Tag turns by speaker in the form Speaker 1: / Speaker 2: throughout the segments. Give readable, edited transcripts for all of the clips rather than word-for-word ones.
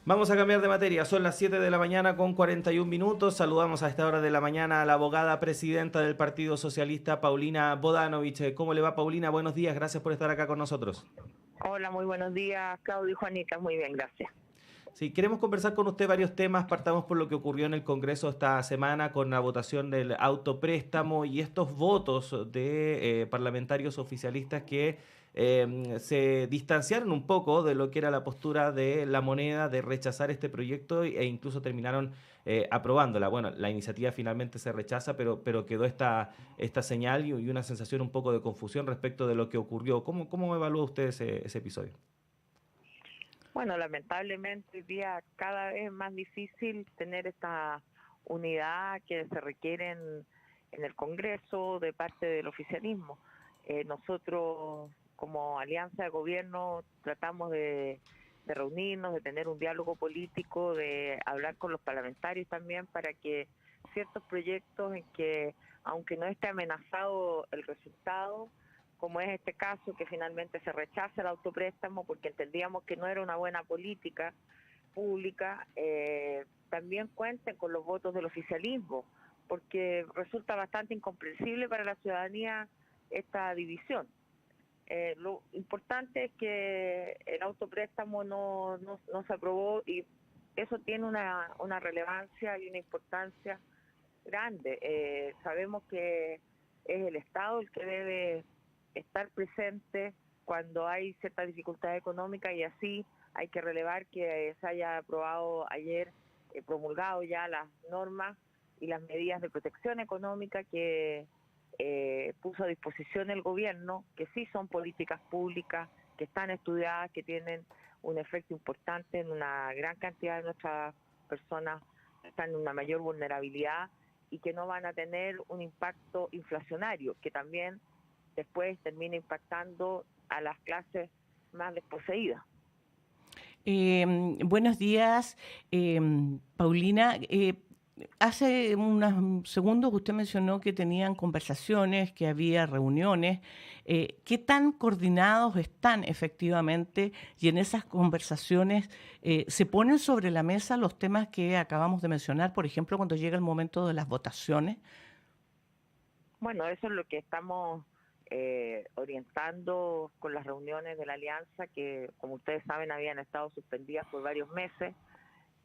Speaker 1: Vamos a cambiar de materia. Son las 7 de la mañana con 41 minutos. Saludamos a esta hora de la mañana a la abogada presidenta del Partido Socialista, Paulina Bodanovich. ¿Cómo le va, Paulina? Buenos días. Gracias por estar acá con nosotros.
Speaker 2: Hola, muy buenos días, Claudio y Juanita. Muy bien, gracias.
Speaker 1: Sí, queremos conversar con usted varios temas. Partamos por lo que ocurrió en el Congreso esta semana con la votación del autopréstamo y estos votos de parlamentarios oficialistas que se distanciaron un poco de lo que era la postura de la moneda de rechazar este proyecto e incluso terminaron aprobándola. Bueno, la iniciativa finalmente se rechaza, pero quedó esta señal y una sensación un poco de confusión respecto de lo que ocurrió. ¿Cómo evalúa usted ese episodio?
Speaker 2: Bueno, lamentablemente hoy día cada vez es más difícil tener esta unidad que se requiere en el Congreso de parte del oficialismo. Nosotros como alianza de gobierno tratamos de reunirnos, de tener un diálogo político, de hablar con los parlamentarios también para que ciertos proyectos en que, aunque no esté amenazado el resultado, como es este caso, que finalmente se rechaza el autopréstamo porque entendíamos que no era una buena política pública, también cuenten con los votos del oficialismo, porque resulta bastante incomprensible para la ciudadanía esta división. Lo importante es que el autopréstamo no se aprobó y eso tiene una relevancia y una importancia grande. Sabemos que es el Estado el que debe estar presente cuando hay cierta dificultad económica y así hay que relevar que se haya aprobado ayer, promulgado ya las normas y las medidas de protección económica que puso a disposición el gobierno, que sí son políticas públicas, que están estudiadas, que tienen un efecto importante en una gran cantidad de nuestras personas que están en una mayor vulnerabilidad y que no van a tener un impacto inflacionario, que también después termina impactando a las clases más desposeídas.
Speaker 3: Buenos días, Paulina. Hace unos segundos usted mencionó que tenían conversaciones, que había reuniones. ¿Qué tan coordinados están efectivamente? Y en esas conversaciones se ponen sobre la mesa los temas que acabamos de mencionar, por ejemplo, cuando llega el momento de las votaciones.
Speaker 2: Bueno, eso es lo que estamos orientando con las reuniones de la alianza, que como ustedes saben habían estado suspendidas por varios meses.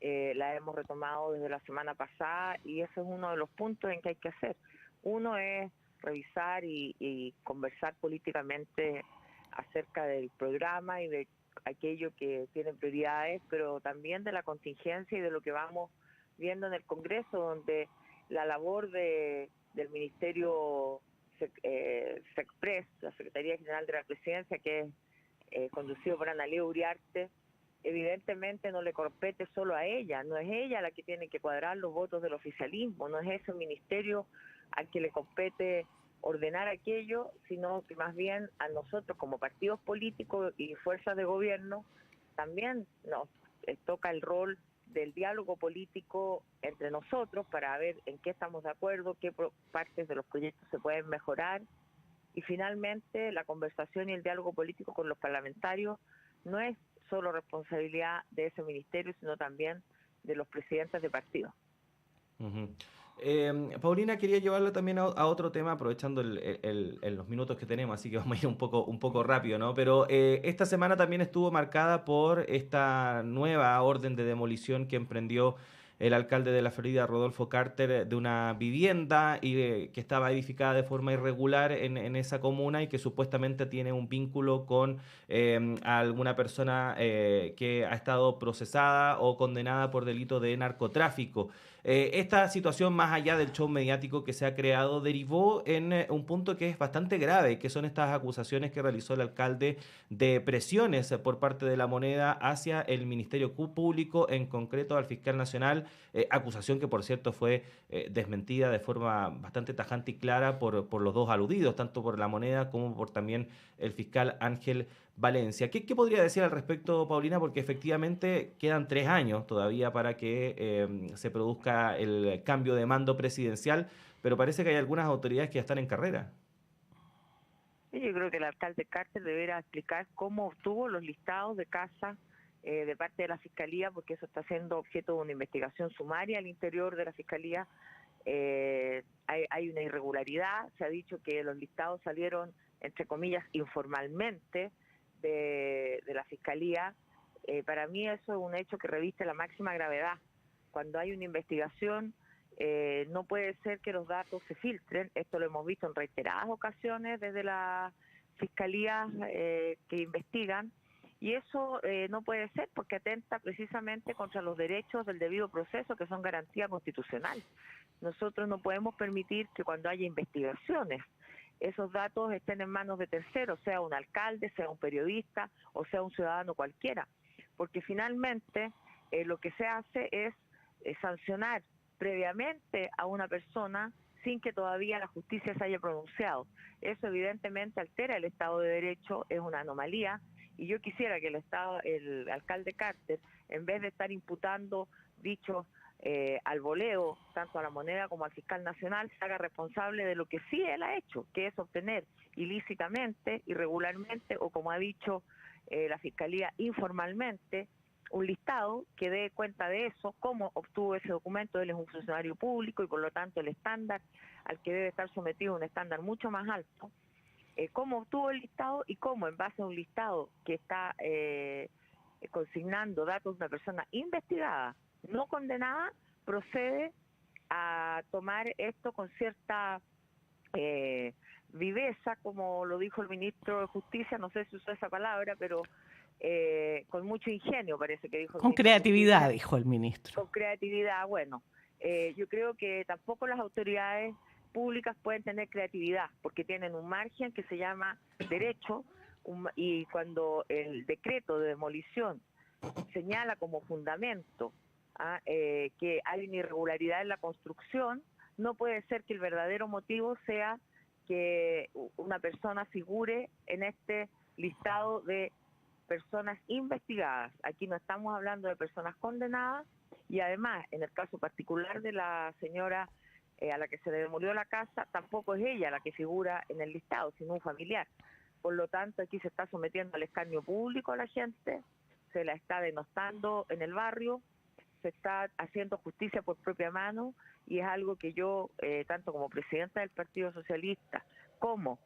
Speaker 2: La hemos retomado desde la semana pasada y ese es uno de los puntos en que hay que hacer. Uno es revisar y conversar políticamente acerca del programa y de aquello que tiene prioridades, pero también de la contingencia y de lo que vamos viendo en el Congreso, donde la labor del Ministerio SECPRES, la Secretaría General de la Presidencia, que es conducido por Analía Uriarte, evidentemente no le compete solo a ella, no es ella la que tiene que cuadrar los votos del oficialismo, no es ese ministerio al que le compete ordenar aquello, sino que más bien a nosotros como partidos políticos y fuerzas de gobierno también nos toca el rol del diálogo político entre nosotros para ver en qué estamos de acuerdo, qué partes de los proyectos se pueden mejorar y finalmente la conversación y el diálogo político con los parlamentarios no es solo responsabilidad de ese ministerio, sino también de los presidentes de partidos.
Speaker 1: Ujú. Paulina, quería llevarlo también a otro tema, aprovechando los minutos que tenemos, así que vamos a ir un poco rápido, ¿no? Pero esta semana también estuvo marcada por esta nueva orden de demolición que emprendió el alcalde de la Florida, Rodolfo Carter, de una vivienda que estaba edificada de forma irregular en esa comuna y que supuestamente tiene un vínculo con a alguna persona que ha estado procesada o condenada por delito de narcotráfico. Esta situación, más allá del show mediático que se ha creado, derivó en un punto que es bastante grave, que son estas acusaciones que realizó el alcalde de presiones por parte de la moneda hacia el Ministerio Público, en concreto al fiscal nacional, acusación que por cierto fue desmentida de forma bastante tajante y clara por los dos aludidos, tanto por la moneda como por también el fiscal Ángel Valencia. ¿Qué podría decir al respecto, Paulina? Porque efectivamente quedan 3 años todavía para que se produzca el cambio de mando presidencial, pero parece que hay algunas autoridades que ya están en carrera.
Speaker 2: Y yo creo que el alcalde Carter deberá explicar cómo obtuvo los listados de casa de parte de la Fiscalía, porque eso está siendo objeto de una investigación sumaria al interior de la Fiscalía. Hay una irregularidad, se ha dicho que los listados salieron, entre comillas, informalmente de la Fiscalía. Para mí eso es un hecho que reviste la máxima gravedad. Cuando hay una investigación, no puede ser que los datos se filtren. Esto lo hemos visto en reiteradas ocasiones desde las fiscalías que investigan, y eso no puede ser porque atenta precisamente contra los derechos del debido proceso, que son garantía constitucional. Nosotros no podemos permitir que cuando haya investigaciones esos datos estén en manos de terceros, sea un alcalde, sea un periodista o sea un ciudadano cualquiera, porque finalmente lo que se hace es sancionar previamente a una persona sin que todavía la justicia se haya pronunciado. Eso evidentemente altera el Estado de Derecho, es una anomalía, y yo quisiera que el alcalde Carter, en vez de estar imputando dichos al voleo, tanto a La Moneda como al fiscal nacional, se haga responsable de lo que sí él ha hecho, que es obtener ilícitamente, irregularmente, o como ha dicho la Fiscalía, informalmente, un listado que dé cuenta de eso, cómo obtuvo ese documento. Él es un funcionario público y por lo tanto el estándar al que debe estar sometido es un estándar mucho más alto. Cómo obtuvo el listado y cómo, en base a un listado que está consignando datos de una persona investigada, no condenada, procede a tomar esto con cierta viveza, como lo dijo el ministro de Justicia, no sé si usó esa palabra, pero con mucho ingenio, parece que dijo el
Speaker 3: Con
Speaker 2: ministro de
Speaker 3: creatividad,
Speaker 2: Justicia.
Speaker 3: dijo el ministro.
Speaker 2: Con creatividad, bueno, yo creo que tampoco las autoridades públicas pueden tener creatividad, porque tienen un margen que se llama derecho, y cuando el decreto de demolición señala como fundamento que hay una irregularidad en la construcción, no puede ser que el verdadero motivo sea que una persona figure en este listado de personas investigadas. Aquí no estamos hablando de personas condenadas, y además, en el caso particular de la señora a la que se le demolió la casa, tampoco es ella la que figura en el listado, sino un familiar. Por lo tanto, aquí se está sometiendo al escarnio público a la gente, se la está denostando en el barrio, se está haciendo justicia por propia mano, y es algo que yo, tanto como presidenta del Partido Socialista como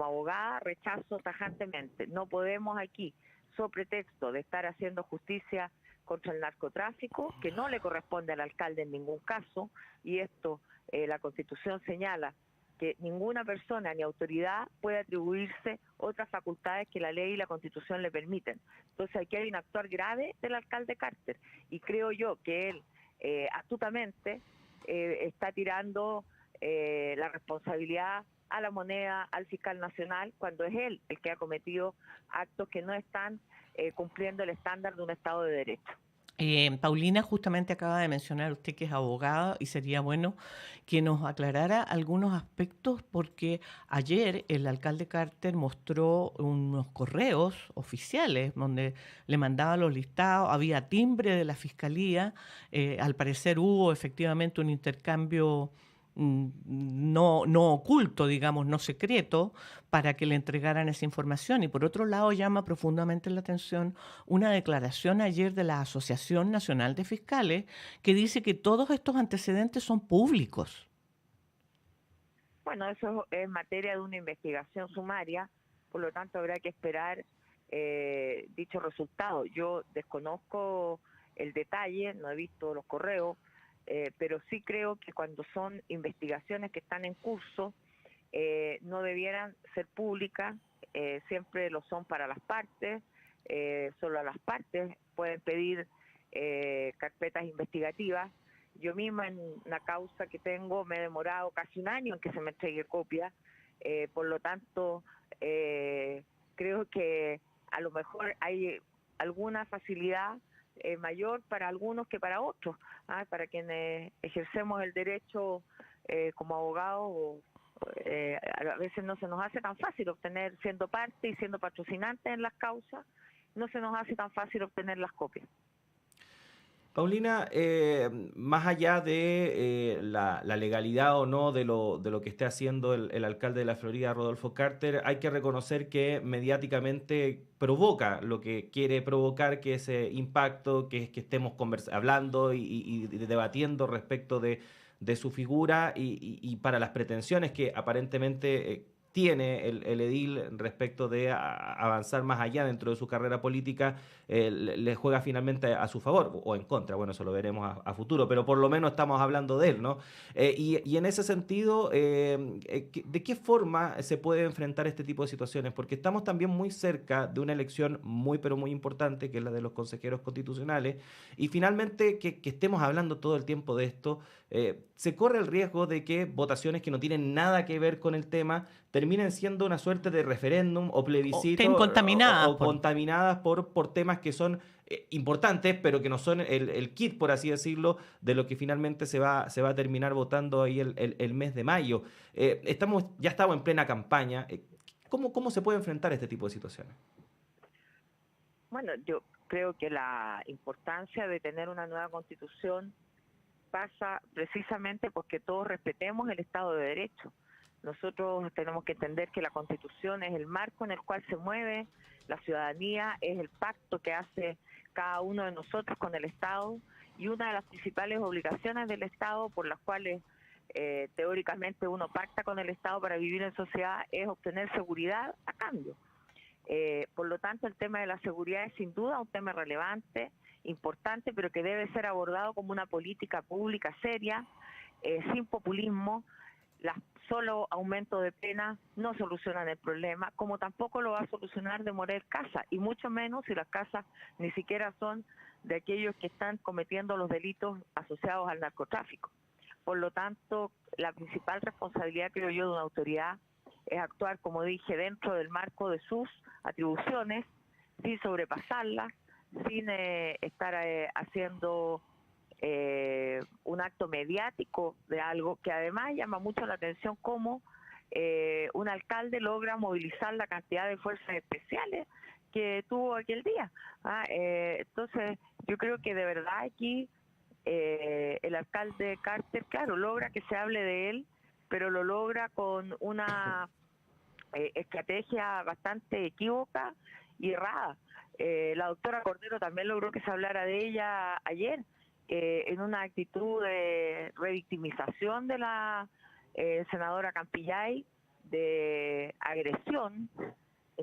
Speaker 2: abogada, rechazo tajantemente. No podemos aquí, sobre pretexto de estar haciendo justicia contra el narcotráfico, que no le corresponde al alcalde en ningún caso, y esto la Constitución señala que ninguna persona ni autoridad puede atribuirse otras facultades que la ley y la Constitución le permiten. Entonces aquí hay un actuar grave del alcalde Carter, y creo yo que él astutamente está tirando la responsabilidad a La Moneda, al fiscal nacional, cuando es él el que ha cometido actos que no están cumpliendo el estándar de un Estado de Derecho.
Speaker 3: Paulina justamente acaba de mencionar usted que es abogada, y sería bueno que nos aclarara algunos aspectos, porque ayer el alcalde Carter mostró unos correos oficiales donde le mandaba los listados, había timbre de la fiscalía, al parecer hubo efectivamente un intercambio no oculto, digamos, no secreto, para que le entregaran esa información. Y por otro lado, llama profundamente la atención una declaración ayer de la Asociación Nacional de Fiscales que dice que todos estos antecedentes son públicos.
Speaker 2: Bueno, eso es materia de una investigación sumaria, por lo tanto habrá que esperar dicho resultado. Yo desconozco el detalle, no he visto los correos, pero sí creo que cuando son investigaciones que están en curso, no debieran ser públicas, siempre lo son para las partes, solo a las partes pueden pedir carpetas investigativas. Yo misma en una causa que tengo me he demorado casi un año en que se me entregue copia, por lo tanto creo que a lo mejor hay alguna facilidad mayor para algunos que para otros, para quienes ejercemos el derecho como abogados. A veces no se nos hace tan fácil obtener, siendo parte y siendo patrocinantes en las causas, no se nos hace tan fácil obtener las copias.
Speaker 1: Paulina, más allá de la legalidad o no de lo que esté haciendo el alcalde de la Florida, Rodolfo Carter, hay que reconocer que mediáticamente provoca lo que quiere provocar, que ese impacto, que es que estemos hablando y debatiendo respecto de su figura y para las pretensiones que aparentemente tiene el edil respecto de avanzar más allá dentro de su carrera política, le juega finalmente a su favor o en contra. Bueno, eso lo veremos a futuro, pero por lo menos estamos hablando de él, ¿no? Y en ese sentido, ¿de qué forma se puede enfrentar este tipo de situaciones? Porque estamos también muy cerca de una elección muy, pero muy importante, que es la de los consejeros constitucionales, y finalmente que estemos hablando todo el tiempo de esto, se corre el riesgo de que votaciones que no tienen nada que ver con el tema terminen siendo una suerte de referéndum o
Speaker 3: O estén
Speaker 1: plebiscito
Speaker 3: contaminadas
Speaker 1: o
Speaker 3: por...
Speaker 1: contaminadas por temas que son importantes, pero que no son el kit, por así decirlo, de lo que finalmente se va a terminar votando ahí el mes de mayo. Ya estamos en plena campaña. ¿Cómo se puede enfrentar este tipo de situaciones?
Speaker 2: Bueno, yo creo que la importancia de tener una nueva constitución pasa precisamente porque todos respetemos el Estado de Derecho. Nosotros tenemos que entender que la Constitución es el marco en el cual se mueve la ciudadanía, es el pacto que hace cada uno de nosotros con el Estado, y una de las principales obligaciones del Estado por las cuales teóricamente uno pacta con el Estado para vivir en sociedad es obtener seguridad a cambio. Por lo tanto, el tema de la seguridad es sin duda un tema relevante, importante, pero que debe ser abordado como una política pública seria, sin populismo. Solo aumento de pena no solucionan el problema, como tampoco lo va a solucionar demoler casas, y mucho menos si las casas ni siquiera son de aquellos que están cometiendo los delitos asociados al narcotráfico. Por lo tanto, la principal responsabilidad, creo yo, de una autoridad es actuar, como dije, dentro del marco de sus atribuciones, sin sobrepasarlas, sin estar haciendo un acto mediático de algo que además llama mucho la atención, como un alcalde logra movilizar la cantidad de fuerzas especiales que tuvo aquel día. Entonces, yo creo que de verdad aquí el alcalde Carter, claro, logra que se hable de él, pero lo logra con una estrategia bastante equívoca y errada. La doctora Cordero también logró que se hablara de ella ayer, en una actitud de revictimización de la senadora Campillay, de agresión.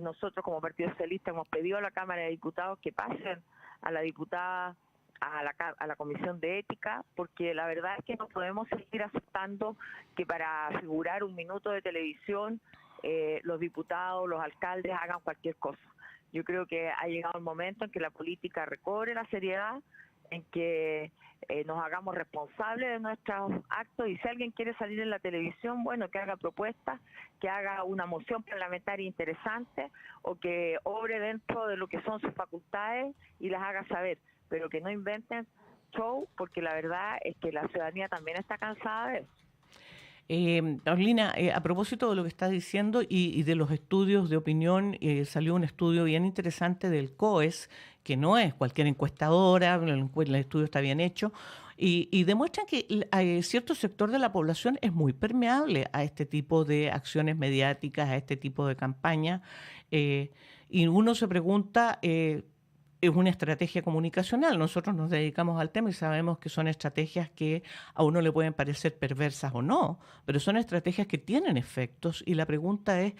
Speaker 2: Nosotros como Partido Socialista hemos pedido a la Cámara de Diputados que pasen a la diputada a la Comisión de Ética, porque la verdad es que no podemos seguir aceptando que para figurar un minuto de televisión los diputados, los alcaldes hagan cualquier cosa. Yo creo que ha llegado el momento en que la política recobre la seriedad, en que nos hagamos responsables de nuestros actos, y si alguien quiere salir en la televisión, bueno, que haga propuestas, que haga una moción parlamentaria interesante o que obre dentro de lo que son sus facultades y las haga saber, pero que no inventen show, porque la verdad es que la ciudadanía también está cansada de eso.
Speaker 3: Paulina, a propósito de lo que estás diciendo y de los estudios de opinión, salió un estudio bien interesante del COES, que no es cualquier encuestadora, el estudio está bien hecho, y demuestran que cierto sector de la población es muy permeable a este tipo de acciones mediáticas, a este tipo de campañas, y uno se pregunta... es una estrategia comunicacional. Nosotros nos dedicamos al tema y sabemos que son estrategias que a uno le pueden parecer perversas o no, pero son estrategias que tienen efectos, y la pregunta es,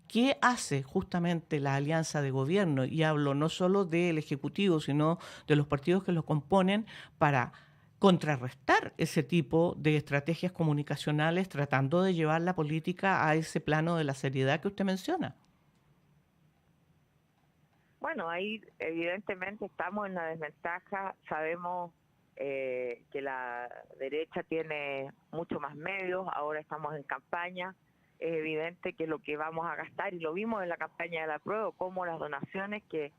Speaker 3: ¿qué hace justamente la alianza de gobierno? Y hablo no solo del Ejecutivo, sino de los partidos que lo componen, para contrarrestar ese tipo de estrategias comunicacionales, tratando de llevar la política a ese plano de la seriedad que usted menciona.
Speaker 2: Bueno, ahí evidentemente estamos en la desventaja. Sabemos que la derecha tiene mucho más medios, ahora estamos en campaña. Es evidente que lo que vamos a gastar, y lo vimos en la campaña de la prueba, como las donaciones que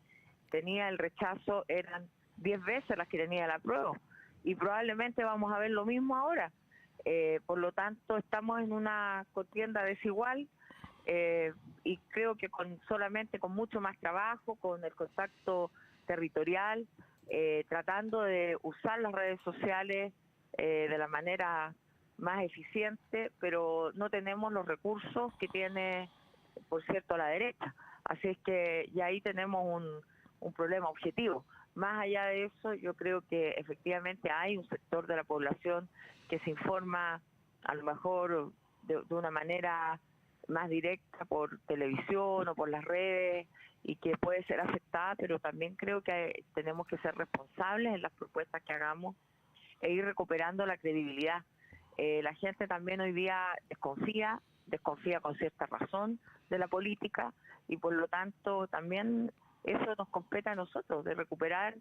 Speaker 2: tenía el rechazo eran 10 veces las que tenía la prueba, y probablemente vamos a ver lo mismo ahora. Por lo tanto, estamos en una contienda desigual. Y creo que solamente con mucho más trabajo, con el contacto territorial, tratando de usar las redes sociales de la manera más eficiente, pero no tenemos los recursos que tiene, por cierto, la derecha. Así es que ya ahí tenemos un problema objetivo. Más allá de eso, yo creo que efectivamente hay un sector de la población que se informa a lo mejor de una manera más directa por televisión o por las redes y que puede ser afectada, pero también creo que tenemos que ser responsables en las propuestas que hagamos e ir recuperando la credibilidad. La gente también hoy día desconfía con cierta razón de la política y por lo tanto también eso nos compete a nosotros, de recuperar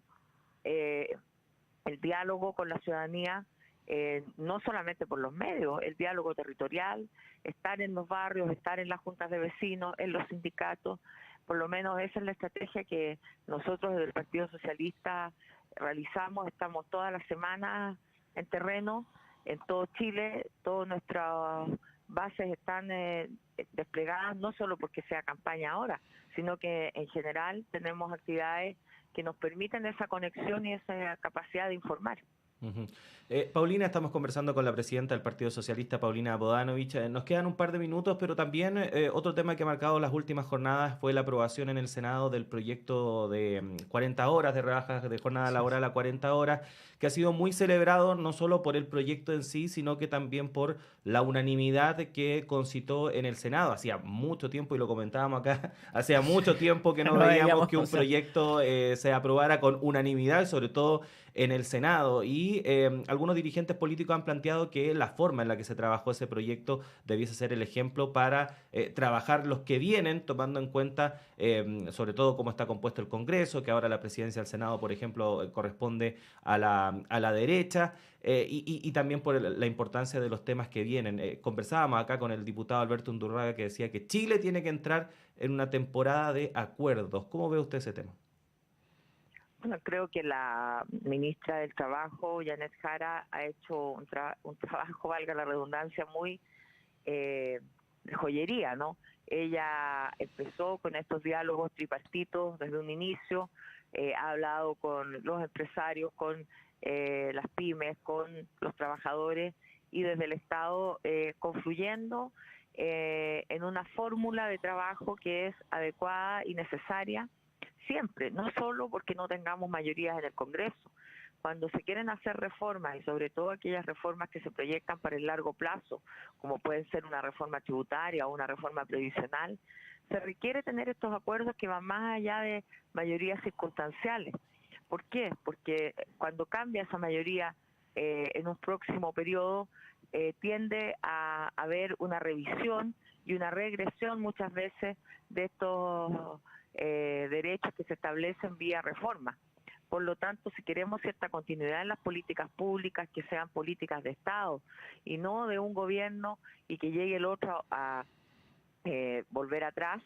Speaker 2: el diálogo con la ciudadanía, no solamente por los medios, el diálogo territorial, estar en los barrios, estar en las juntas de vecinos, en los sindicatos. Por lo menos esa es la estrategia que nosotros desde el Partido Socialista realizamos. Estamos todas las semanas en terreno, en todo Chile, todas nuestras bases están desplegadas, no solo porque sea campaña ahora, sino que en general tenemos actividades que nos permiten esa conexión y esa capacidad de informar.
Speaker 1: Uh-huh. Paulina, estamos conversando con la presidenta del Partido Socialista, Paulina Bodanovich. Nos quedan un par de minutos, pero también otro tema que ha marcado las últimas jornadas fue la aprobación en el Senado del proyecto de 40 horas, de rebajas de jornada laboral a 40 horas, que ha sido muy celebrado no solo por el proyecto en sí, sino que también por la unanimidad que concitó en el Senado. Hacía mucho tiempo, y lo comentábamos acá, hacía mucho tiempo que no veíamos que un proyecto se aprobara con unanimidad, y sobre todo en el Senado. Y algunos dirigentes políticos han planteado que la forma en la que se trabajó ese proyecto debiese ser el ejemplo para trabajar los que vienen, tomando en cuenta sobre todo cómo está compuesto el Congreso, que ahora la presidencia del Senado, por ejemplo, corresponde a la derecha, y también por la importancia de los temas que vienen. Conversábamos acá con el diputado Alberto Undurraga, que decía que Chile tiene que entrar en una temporada de acuerdos. ¿Cómo ve usted ese tema?
Speaker 2: Bueno, creo que la ministra del Trabajo, Janet Jara, ha hecho un trabajo, valga la redundancia, muy de joyería, ¿no? Ella empezó con estos diálogos tripartitos desde un inicio, ha hablado con los empresarios, con las pymes, con los trabajadores y desde el Estado confluyendo en una fórmula de trabajo que es adecuada y necesaria siempre, no solo porque no tengamos mayorías en el Congreso. Cuando se quieren hacer reformas, y sobre todo aquellas reformas que se proyectan para el largo plazo, como pueden ser una reforma tributaria o una reforma previsional, se requiere tener estos acuerdos que van más allá de mayorías circunstanciales. ¿Por qué? Porque cuando cambia esa mayoría en un próximo periodo, tiende a haber una revisión y una regresión muchas veces de estos derechos que se establecen vía reforma. Por lo tanto, si queremos cierta continuidad en las políticas públicas, que sean políticas de Estado y no de un gobierno y que llegue el otro a volver atrás,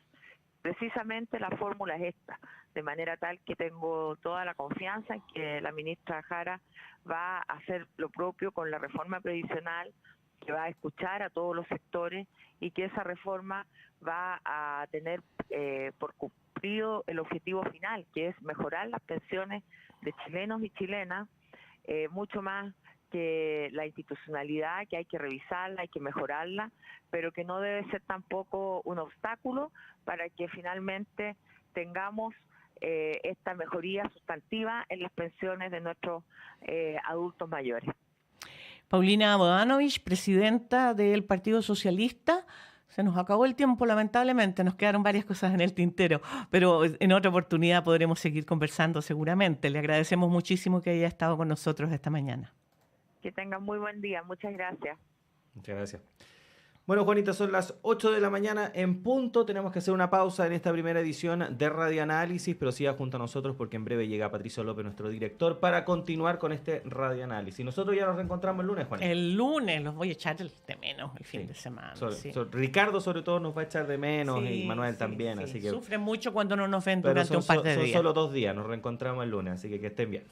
Speaker 2: precisamente la fórmula es esta, de manera tal que tengo toda la confianza en que la ministra Jara va a hacer lo propio con la reforma previsional, que va a escuchar a todos los sectores y que esa reforma va a tener por cumplido el objetivo final, que es mejorar las pensiones de chilenos y chilenas, mucho más que la institucionalidad, que hay que revisarla, hay que mejorarla, pero que no debe ser tampoco un obstáculo para que finalmente tengamos esta mejoría sustantiva en las pensiones de nuestros adultos mayores.
Speaker 3: Paulina Bodanovich, presidenta del Partido Socialista. Se nos acabó el tiempo, lamentablemente, nos quedaron varias cosas en el tintero, pero en otra oportunidad podremos seguir conversando seguramente. Le agradecemos muchísimo que haya estado con nosotros esta mañana.
Speaker 2: Que tengan muy buen día, muchas gracias.
Speaker 1: Muchas gracias. Bueno, Juanita, son las 8 de la mañana en punto. Tenemos que hacer una pausa en esta primera edición de Radio Análisis, pero siga junto a nosotros porque en breve llega Patricio López, nuestro director, para continuar con este Radio Análisis. Nosotros ya nos reencontramos el lunes, Juanita.
Speaker 3: El lunes los voy a echar de menos el fin de semana.
Speaker 1: Ricardo, sobre todo, nos va a echar de menos, y Manuel también. Así que
Speaker 3: sufre mucho cuando no nos ven durante un par de días.
Speaker 1: Son solo 2 días, nos reencontramos el lunes, así que estén bien.